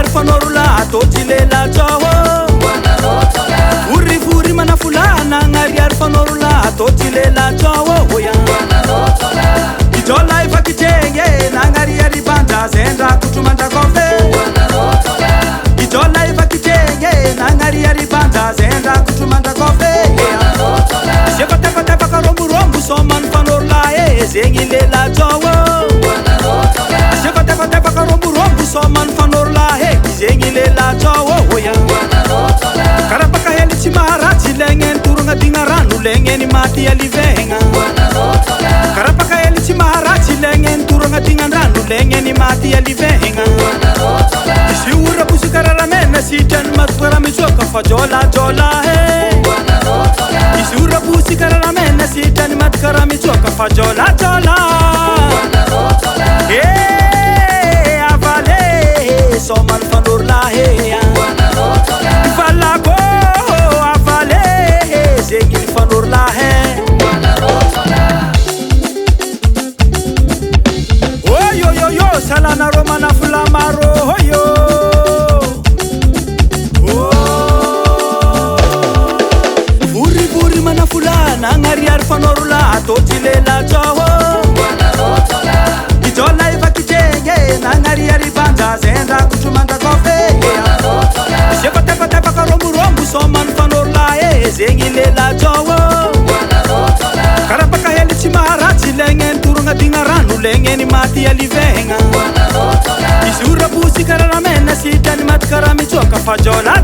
Nangariar fanorula totilela chawo Furi furi manafula nangariar fanorula totilela chawo hoya Ijola ifakitenge nangariar ibanda zenda kutumanda kofe Ijola ifakitenge nangariar ibanda zenda kutumanda kofe Shekota kota rombu rombu soman fanorula zengilela chawo Shekota kota rombu rombu soman fanorula zengilela chawo hoya Karapaka heli chimarati lengen turunga dingaranu lengen mati alivenga Karapaka heli chimarati lengen turunga dingaranu lengen mati alivenga Isiura pusikarara mena sitan matwara mizoka fajola jola he Isiura pusikarara mena sitan matkara mizoka fajola jola Hey avale soman fanorula he Falago avale zegil fanorula he Oh yo yo yo salana romana fulamaro oh yo Furi furi mana fulana ngariar fanorula totilela chawo Ijola ifakitenge nangariar ibanda zenda kutumanda kofe Shekota kota baka rombu rombu soman fanorula zengilela chawo Karapaka heli chimarati lengen turunga dingaranu lengen mati alivenga Isura busi karara mena sitani matkara michoka fajola